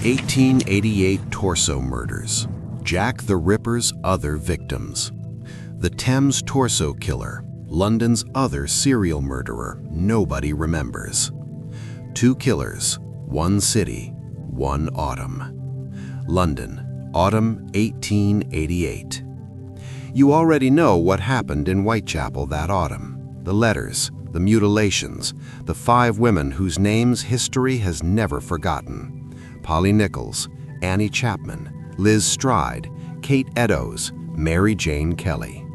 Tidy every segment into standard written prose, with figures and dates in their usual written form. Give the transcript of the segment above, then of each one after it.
1888 Torso Murders. Jack the Ripper's other victims. The Thames Torso Killer, London's other serial murderer nobody remembers. Two killers, one city, one autumn. London, autumn 1888. You already know what happened in Whitechapel that autumn. The letters, the mutilations, the 5 women whose names history has never forgotten. Polly Nichols, Annie Chapman, Liz Stride, Kate Eddowes, Mary Jane Kelly.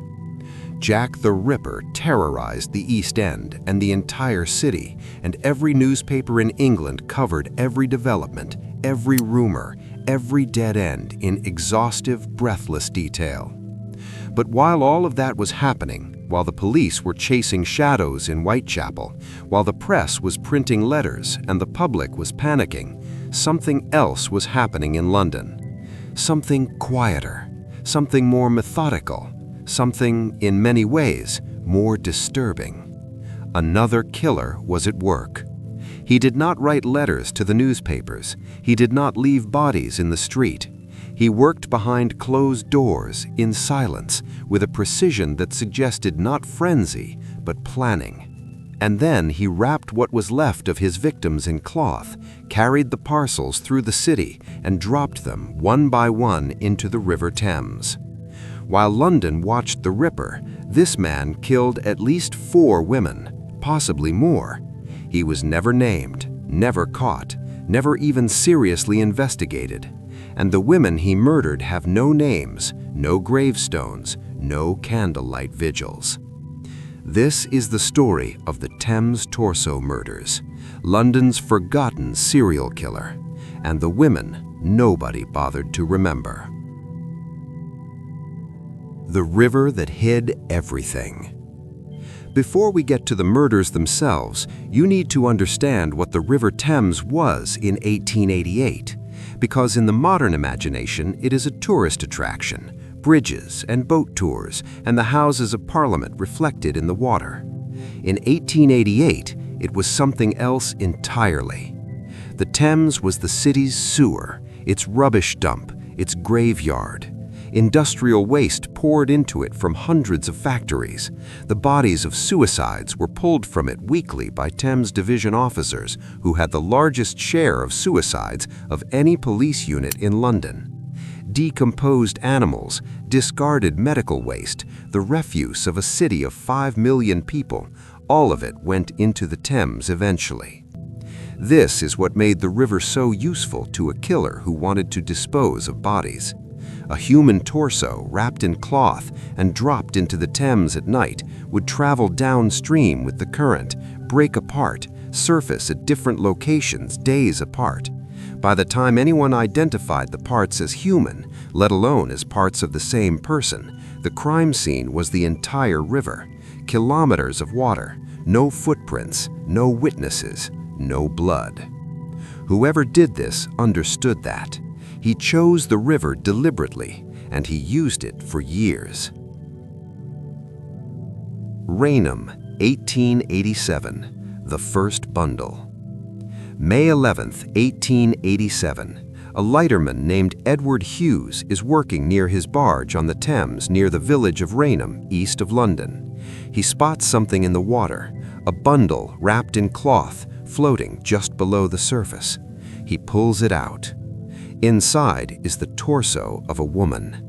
Jack the Ripper terrorized the East End and the entire city, and every newspaper in England covered every development, every rumor, every dead end in exhaustive, breathless detail. But while all of that was happening, while the police were chasing shadows in Whitechapel, while the press was printing letters and the public was panicking, something else was happening in London. Something quieter, something more methodical, something, in many ways, more disturbing. Another killer was at work. He did not write letters to the newspapers. He did not leave bodies in the street. He worked behind closed doors, in silence, with a precision that suggested not frenzy, but planning. And then he wrapped what was left of his victims in cloth, carried the parcels through the city, and dropped them one by one into the River Thames. While London watched the Ripper, this man killed at least 4 women, possibly more. He was never named, never caught, never even seriously investigated. And the women he murdered have no names, no gravestones, no candlelight vigils. This is the story of the Thames Torso Murders, London's forgotten serial killer, and the women nobody bothered to remember. The river that hid everything. Before we get to the murders themselves, you need to understand what the River Thames was in 1888, because in the modern imagination it is a tourist attraction. Bridges and boat tours, and the Houses of Parliament reflected in the water. In 1888, it was something else entirely. The Thames was the city's sewer, its rubbish dump, its graveyard. Industrial waste poured into it from hundreds of factories. The bodies of suicides were pulled from it weekly by Thames Division officers who had the largest share of suicides of any police unit in London. Decomposed animals, discarded medical waste, the refuse of a city of 5 million people, all of it went into the Thames eventually. This is what made the river so useful to a killer who wanted to dispose of bodies. A human torso wrapped in cloth and dropped into the Thames at night would travel downstream with the current, break apart, surface at different locations days apart. By the time anyone identified the parts as human, let alone as parts of the same person, the crime scene was the entire river. Kilometers of water, no footprints, no witnesses, no blood. Whoever did this understood that. He chose the river deliberately, and he used it for years. Rainham, 1887, the first bundle. May 11, 1887, a lighterman named Edward Hughes is working near his barge on the Thames near the village of Rainham, east of London. He spots something in the water, a bundle wrapped in cloth floating just below the surface. He pulls it out. Inside is the torso of a woman.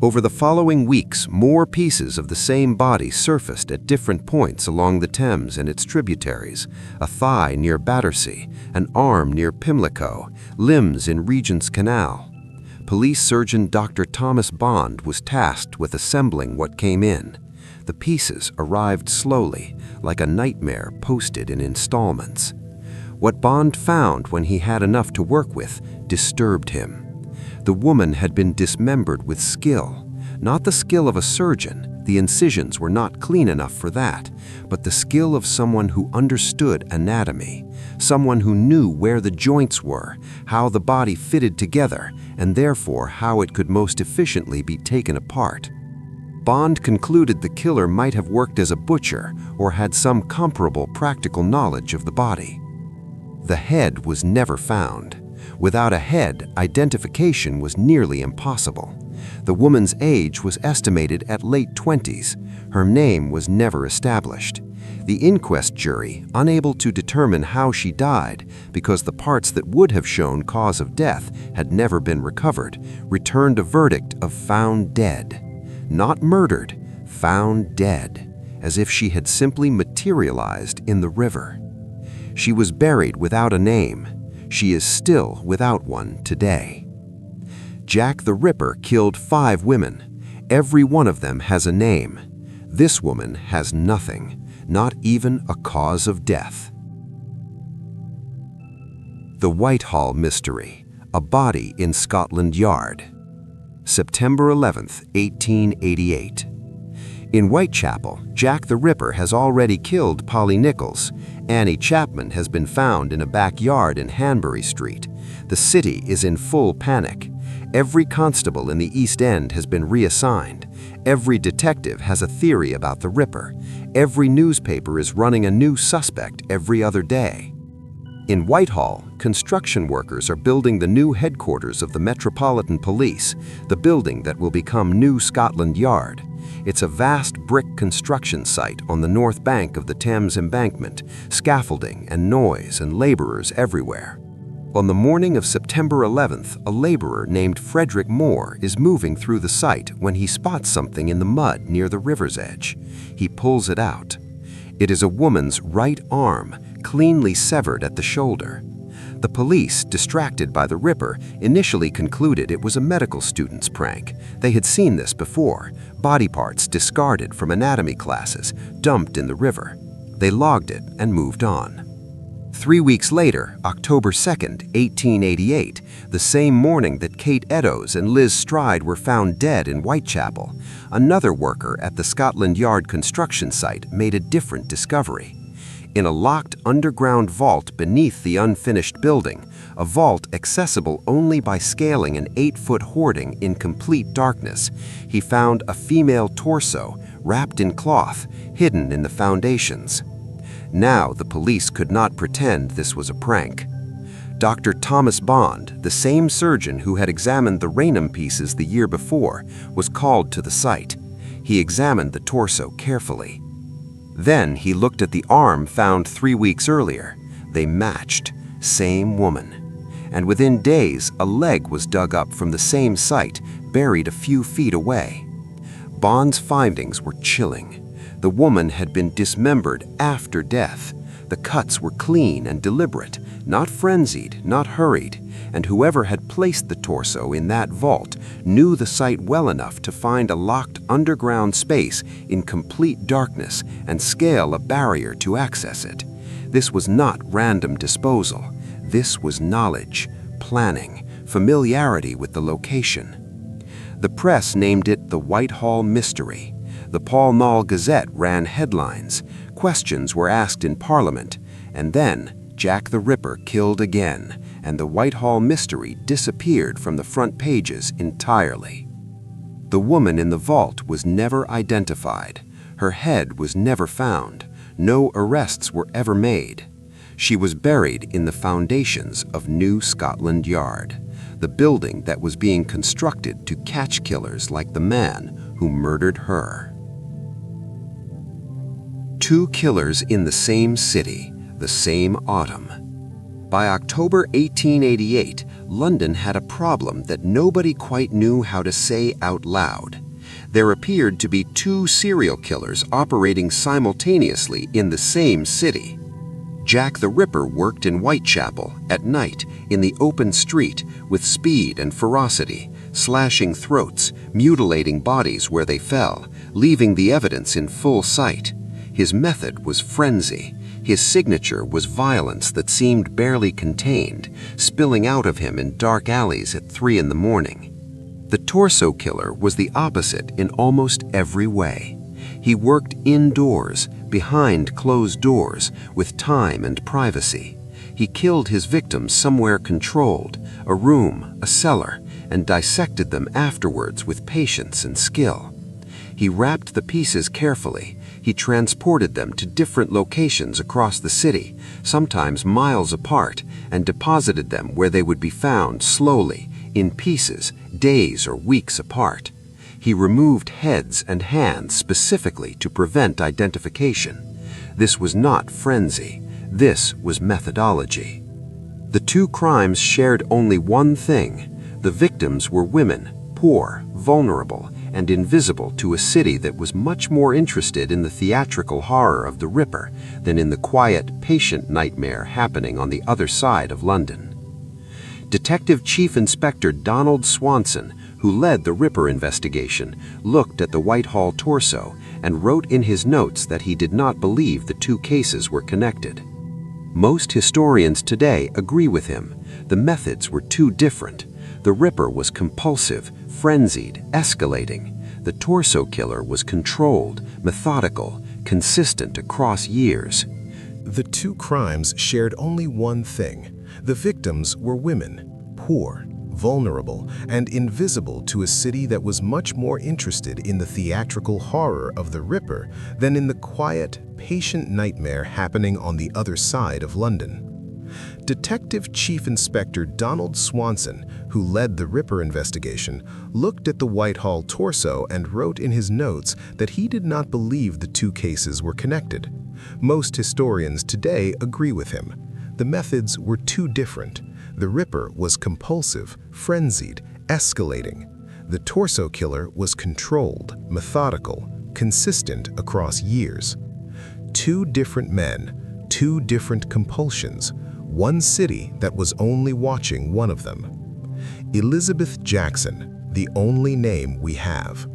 Over the following weeks, more pieces of the same body surfaced at different points along the Thames and its tributaries: a thigh near Battersea, an arm near Pimlico, limbs in Regent's Canal. Police surgeon Dr. Thomas Bond was tasked with assembling what came in. The pieces arrived slowly, like a nightmare posted in installments. What Bond found when he had enough to work with disturbed him. The woman had been dismembered with skill, not the skill of a surgeon, the incisions were not clean enough for that, but the skill of someone who understood anatomy, someone who knew where the joints were, how the body fitted together, and therefore how it could most efficiently be taken apart. Bond concluded the killer might have worked as a butcher or had some comparable practical knowledge of the body. The head was never found. Without a head, identification was nearly impossible. The woman's age was estimated at late 20s. Her name was never established. The inquest jury, unable to determine how she died because the parts that would have shown cause of death had never been recovered, returned a verdict of found dead. Not murdered, found dead, as if she had simply materialized in the river. She was buried without a name. She is still without one today. Jack the Ripper killed 5 women. Every one of them has a name. This woman has nothing, not even a cause of death. The Whitehall Mystery, a body in Scotland Yard. September 11th, 1888. In Whitechapel, Jack the Ripper has already killed Polly Nichols. Annie Chapman has been found in a backyard in Hanbury Street. The city is in full panic. Every constable in the East End has been reassigned. Every detective has a theory about the Ripper. Every newspaper is running a new suspect every other day. In Whitehall, construction workers are building the new headquarters of the Metropolitan Police, the building that will become New Scotland Yard. It's a vast brick construction site on the north bank of the Thames embankment, scaffolding and noise and laborers everywhere. On the morning of September 11th, a laborer named Frederick Moore is moving through the site when he spots something in the mud near the river's edge. He pulls it out. It is a woman's right arm, cleanly severed at the shoulder. The police, distracted by the Ripper, initially concluded it was a medical student's prank. They had seen this before, body parts discarded from anatomy classes, dumped in the river. They logged it and moved on. 3 weeks later, October 2nd, 1888, the same morning that Kate Eddowes and Liz Stride were found dead in Whitechapel, another worker at the Scotland Yard construction site made a different discovery. In a locked underground vault beneath the unfinished building, a vault accessible only by scaling an 8-foot hoarding in complete darkness, he found a female torso wrapped in cloth, hidden in the foundations. Now the police could not pretend this was a prank. Dr. Thomas Bond, the same surgeon who had examined the Rainham pieces the year before, was called to the site. He examined the torso carefully. Then he looked at the arm found 3 weeks earlier. They matched. Same woman. And within days, a leg was dug up from the same site, buried a few feet away. Bond's findings were chilling. The woman had been dismembered after death. The cuts were clean and deliberate, not frenzied, not hurried, and whoever had placed the torso in that vault knew the site well enough to find a locked underground space in complete darkness and scale a barrier to access it. This was not random disposal. This was knowledge, planning, familiarity with the location. The press named it the Whitehall Mystery. The Pall Mall Gazette ran headlines. Questions were asked in Parliament. And then Jack the Ripper killed again, and the Whitehall Mystery disappeared from the front pages entirely. The woman in the vault was never identified. Her head was never found. No arrests were ever made. She was buried in the foundations of New Scotland Yard, the building that was being constructed to catch killers like the man who murdered her. 2 killers in the same city, the same autumn. By October 1888, London had a problem that nobody quite knew how to say out loud. There appeared to be 2 serial killers operating simultaneously in the same city. Jack the Ripper worked in Whitechapel at night in the open street with speed and ferocity, slashing throats, mutilating bodies where they fell, leaving the evidence in full sight. His method was frenzy. His signature was violence that seemed barely contained, spilling out of him in dark alleys at 3 in the morning. The torso killer was the opposite in almost every way. He worked indoors, behind closed doors, with time and privacy. He killed his victims somewhere controlled, a room, a cellar, and dissected them afterwards with patience and skill. He wrapped the pieces carefully. He transported them to different locations across the city, sometimes miles apart, and deposited them where they would be found slowly, in pieces, days or weeks apart. He removed heads and hands specifically to prevent identification. This was not frenzy. This was methodology. The two crimes shared only one thing. The victims were women, poor, vulnerable, and invisible to a city that was much more interested in the theatrical horror of the Ripper than in the quiet, patient nightmare happening on the other side of London. Detective Chief Inspector Donald Swanson, who led the Ripper investigation, looked at the Whitehall torso and wrote in his notes that he did not believe the two cases were connected. Most historians today agree with him. The methods were too different. The Ripper was compulsive, frenzied, escalating. The torso killer was controlled, methodical, consistent across years. The two crimes shared only one thing. The victims were women, poor, vulnerable, and invisible to a city that was much more interested in the theatrical horror of the Ripper than in the quiet, patient nightmare happening on the other side of London. Detective Chief Inspector Donald Swanson, who led the Ripper investigation, looked at the Whitehall torso and wrote in his notes that he did not believe the two cases were connected. Most historians today agree with him. The methods were too different. The Ripper was compulsive, frenzied, escalating. The torso killer was controlled, methodical, consistent across years. Two different men, two different compulsions, one city that was only watching one of them. Elizabeth Jackson, the only name we have.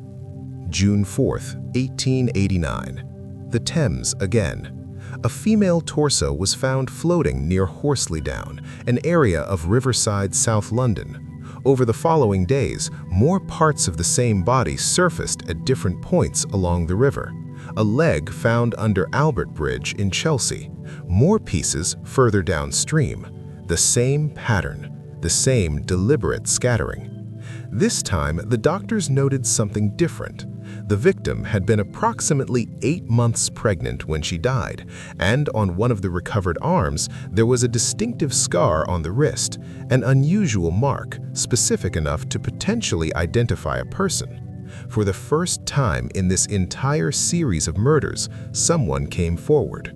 June 4th, 1889. The Thames again. A female torso was found floating near Horsley Down, an area of Riverside, South London. Over the following days, more parts of the same body surfaced at different points along the river. A leg found under Albert Bridge in Chelsea. More pieces further downstream. The same pattern, the same deliberate scattering. This time, the doctors noted something different. The victim had been approximately 8 months pregnant when she died, and on one of the recovered arms, there was a distinctive scar on the wrist, an unusual mark, specific enough to potentially identify a person. For the first time in this entire series of murders, someone came forward.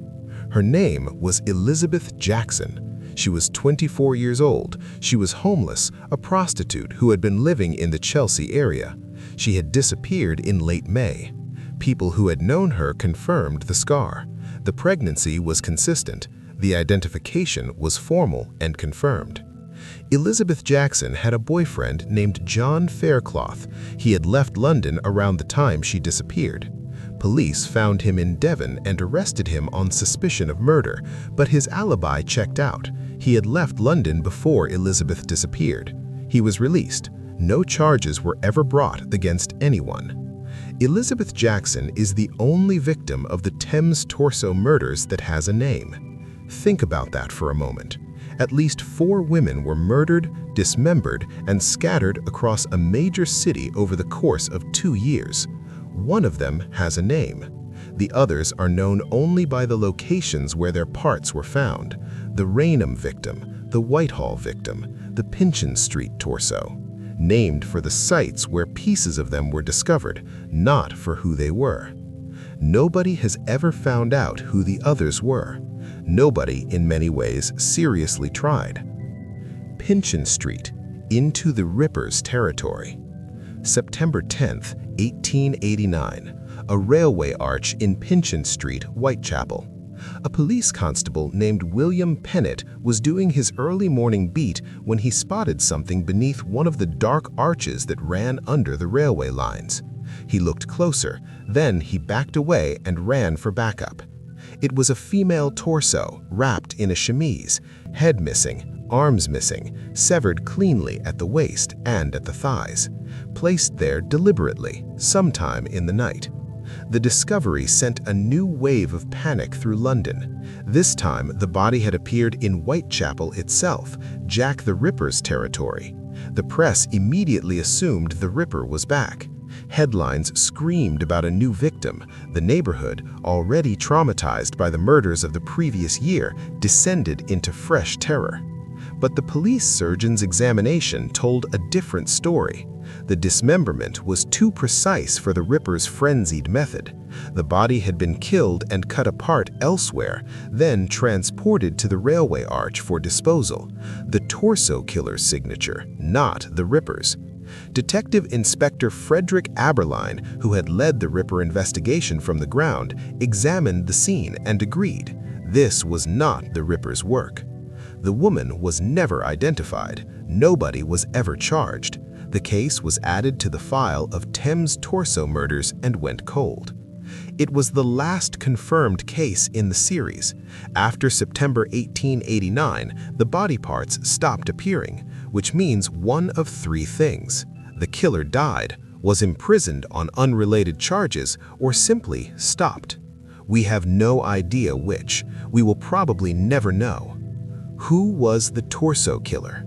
Her name was Elizabeth Jackson. She was 24 years old. She was homeless, a prostitute who had been living in the Chelsea area. She had disappeared in late May. People who had known her confirmed the scar. The pregnancy was consistent. The identification was formal and confirmed. Elizabeth Jackson had a boyfriend named John Faircloth. He had left London around the time she disappeared. Police found him in Devon and arrested him on suspicion of murder, but his alibi checked out. He had left London before Elizabeth disappeared. He was released. No charges were ever brought against anyone. Elizabeth Jackson is the only victim of the Thames Torso Murders that has a name. Think about that for a moment. At least 4 women were murdered, dismembered, and scattered across a major city over the course of 2 years. One of them has a name. The others are known only by the locations where their parts were found. The Rainham victim, the Whitehall victim, the Pinchin Street torso. Named for the sites where pieces of them were discovered, not for who they were. Nobody has ever found out who the others were. Nobody, in many ways, seriously tried. Pinchin Street, into the Ripper's territory. September 10th, 1889. A railway arch in Pinchin Street, Whitechapel. A police constable named William Pennant was doing his early morning beat when he spotted something beneath one of the dark arches that ran under the railway lines. He looked closer, then he backed away and ran for backup. It was a female torso, wrapped in a chemise, head missing, arms missing, severed cleanly at the waist and at the thighs, placed there deliberately, sometime in the night. The discovery sent a new wave of panic through London. This time, the body had appeared in Whitechapel itself, Jack the Ripper's territory. The press immediately assumed the Ripper was back. Headlines screamed about a new victim. The neighborhood, already traumatized by the murders of the previous year, descended into fresh terror. But the police surgeon's examination told a different story. The dismemberment was too precise for the Ripper's frenzied method. The body had been killed and cut apart elsewhere, then transported to the railway arch for disposal. The torso killer's signature, not the Ripper's. Detective Inspector Frederick Aberline, who had led the Ripper investigation from the ground, examined the scene and agreed this was not the Ripper's work. The woman was never identified. Nobody was ever charged. The case was added to the file of Thames Torso Murders and went cold. It was the last confirmed case in the series. After September 1889, the body parts stopped appearing, which means one of three things. The killer died, was imprisoned on unrelated charges, or simply stopped. We have no idea which. We will probably never know. Who was the torso killer?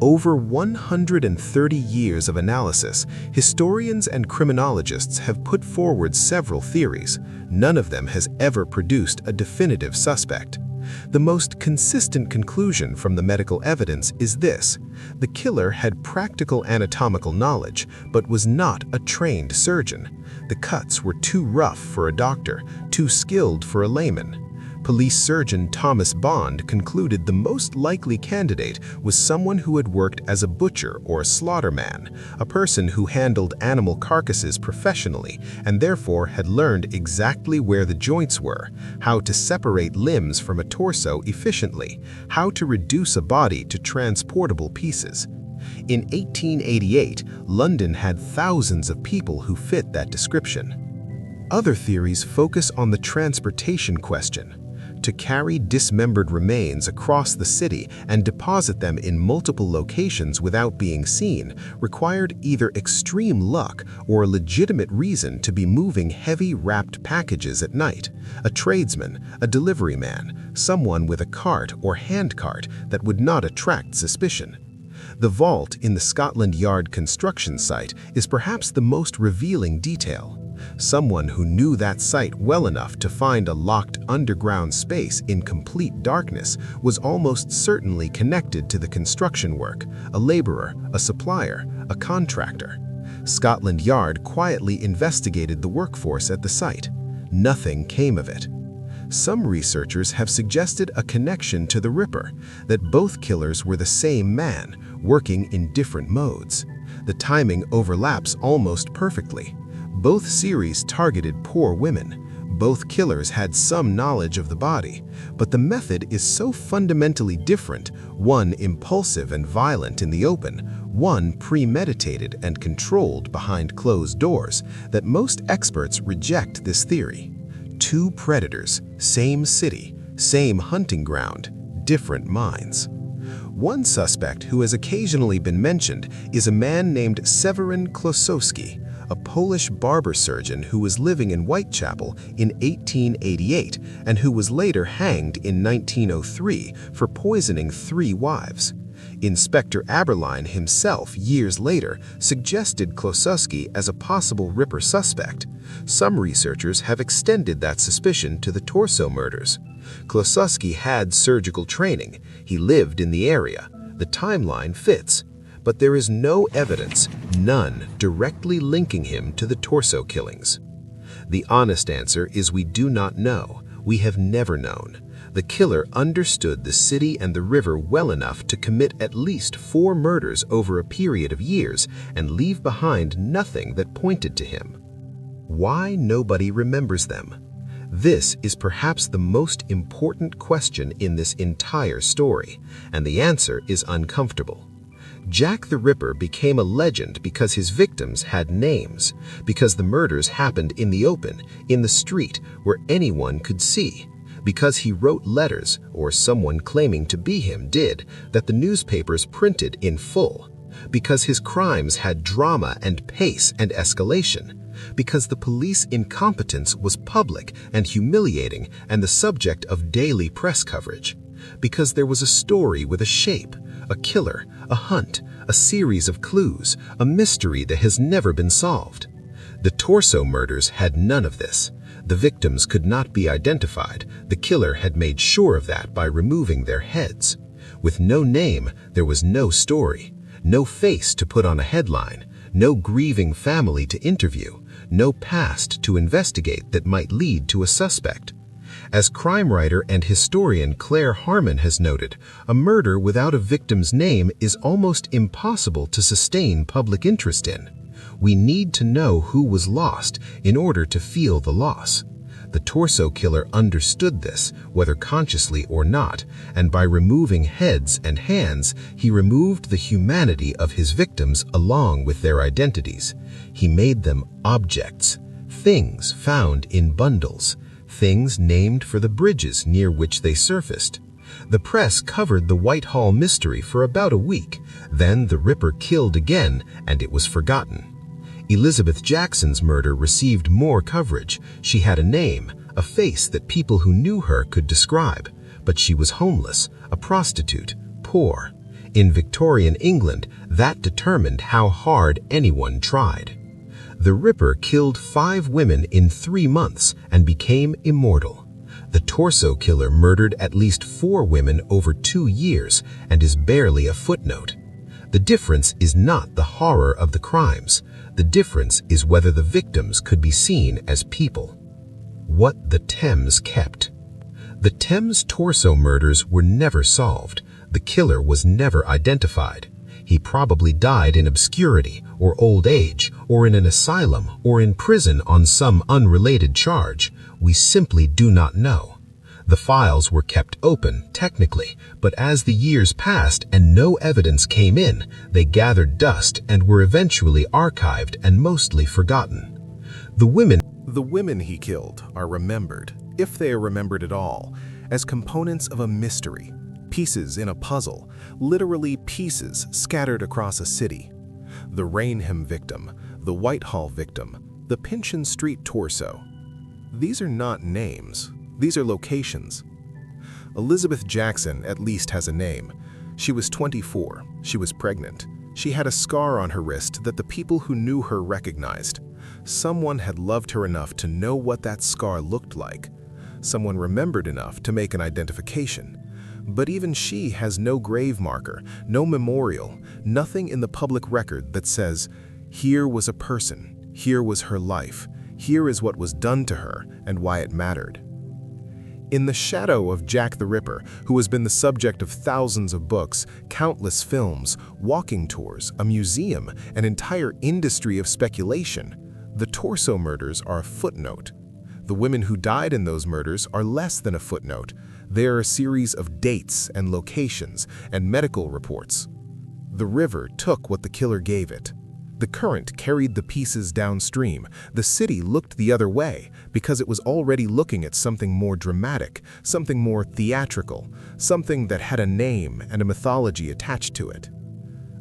Over 130 years of analysis, historians and criminologists have put forward several theories. None of them has ever produced a definitive suspect. The most consistent conclusion from the medical evidence is this: the killer had practical anatomical knowledge, but was not a trained surgeon. The cuts were too rough for a doctor, too skilled for a layman. Police surgeon Thomas Bond concluded the most likely candidate was someone who had worked as a butcher or a slaughterman, a person who handled animal carcasses professionally and therefore had learned exactly where the joints were, how to separate limbs from a torso efficiently, how to reduce a body to transportable pieces. In 1888, London had thousands of people who fit that description. Other theories focus on the transportation question. To carry dismembered remains across the city and deposit them in multiple locations without being seen required either extreme luck or a legitimate reason to be moving heavy wrapped packages at night. A tradesman, a delivery man, someone with a cart or handcart that would not attract suspicion. The vault in the Scotland Yard construction site is perhaps the most revealing detail. Someone who knew that site well enough to find a locked underground space in complete darkness was almost certainly connected to the construction work, a laborer, a supplier, a contractor. Scotland Yard quietly investigated the workforce at the site. Nothing came of it. Some researchers have suggested a connection to the Ripper, that both killers were the same man, working in different modes. The timing overlaps almost perfectly. Both series targeted poor women. Both killers had some knowledge of the body, but the method is so fundamentally different, one impulsive and violent in the open, one premeditated and controlled behind closed doors, that most experts reject this theory. Two predators, same city, same hunting ground, different minds. One suspect who has occasionally been mentioned is a man named Seweryn Klosowski, a Polish barber surgeon who was living in Whitechapel in 1888 and who was later hanged in 1903 for poisoning 3 wives. Inspector Aberline himself, years later, suggested Klosowski as a possible Ripper suspect. Some researchers have extended that suspicion to the Torso murders. Klosowski had surgical training. He lived in the area. The timeline fits. But there is no evidence, none, directly linking him to the torso killings. The honest answer is we do not know. We have never known. The killer understood the city and the river well enough to commit at least 4 murders over a period of years and leave behind nothing that pointed to him. Why nobody remembers them? This is perhaps the most important question in this entire story, and the answer is uncomfortable. Jack the Ripper became a legend because his victims had names, because the murders happened in the open, in the street, where anyone could see, because he wrote letters, or someone claiming to be him did, that the newspapers printed in full, because his crimes had drama and pace and escalation, because the police incompetence was public and humiliating and the subject of daily press coverage, because there was a story with a shape, a killer, a hunt, a series of clues, a mystery that has never been solved. The Torso Murders had none of this. The victims could not be identified. The killer had made sure of that by removing their heads. With no name, there was no story, no face to put on a headline, no grieving family to interview, no past to investigate that might lead to a suspect. As crime writer and historian Claire Harmon has noted, a murder without a victim's name is almost impossible to sustain public interest in. We need to know who was lost in order to feel the loss. The torso killer understood this, whether consciously or not, and by removing heads and hands, he removed the humanity of his victims along with their identities. He made them objects, things found in bundles, things named for the bridges near which they surfaced. The press covered the Whitehall Mystery for about a week. Then the Ripper killed again, and it was forgotten. Elizabeth Jackson's murder received more coverage. She had a name, a face that people who knew her could describe, but she was homeless, a prostitute, poor. In Victorian England, that determined how hard anyone tried. The Ripper killed 5 women in 3 months and became immortal. The torso killer murdered at least 4 women over 2 years and is barely a footnote. The difference is not the horror of the crimes. The difference is whether the victims could be seen as people. What the Thames kept. The Thames Torso Murders were never solved. The killer was never identified. He probably died in obscurity or old age or in an asylum or in prison on some unrelated charge. We simply do not know. The files were kept open, technically, but as the years passed and no evidence came in, they gathered dust and were eventually archived and mostly forgotten. The women he killed are remembered, if they are remembered at all, as components of a mystery, pieces in a puzzle, literally pieces scattered across a city. The Rainham victim, the Whitehall victim, the Pinchin Street torso. These are not names. These are locations. Elizabeth Jackson at least has a name. She was 24. She was pregnant. She had a scar on her wrist that the people who knew her recognized. Someone had loved her enough to know what that scar looked like. Someone remembered enough to make an identification. But even she has no grave marker, no memorial, nothing in the public record that says, here was a person, here was her life, here is what was done to her and why it mattered. In the shadow of Jack the Ripper, who has been the subject of thousands of books, countless films, walking tours, a museum, an entire industry of speculation, the Torso Murders are a footnote. The women who died in those murders are less than a footnote. They are a series of dates and locations and medical reports. The river took what the killer gave it. The current carried the pieces downstream. The city looked the other way because it was already looking at something more dramatic, something more theatrical, something that had a name and a mythology attached to it.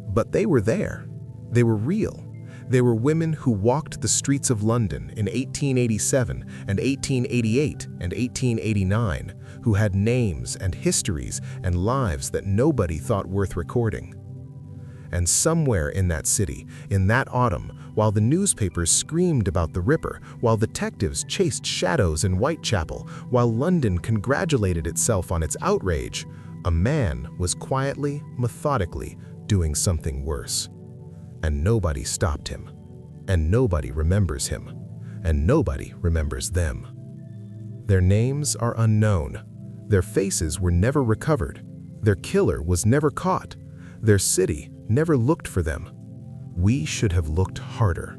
But they were there. They were real. They were women who walked the streets of London in 1887 and 1888 and 1889, who had names and histories and lives that nobody thought worth recording. And somewhere in that city, in that autumn, while the newspapers screamed about the Ripper, while detectives chased shadows in Whitechapel, while London congratulated itself on its outrage, a man was quietly, methodically doing something worse. And nobody stopped him. And nobody remembers him. And nobody remembers them. Their names are unknown. Their faces were never recovered. Their killer was never caught. Their city never looked for them. We should have looked harder.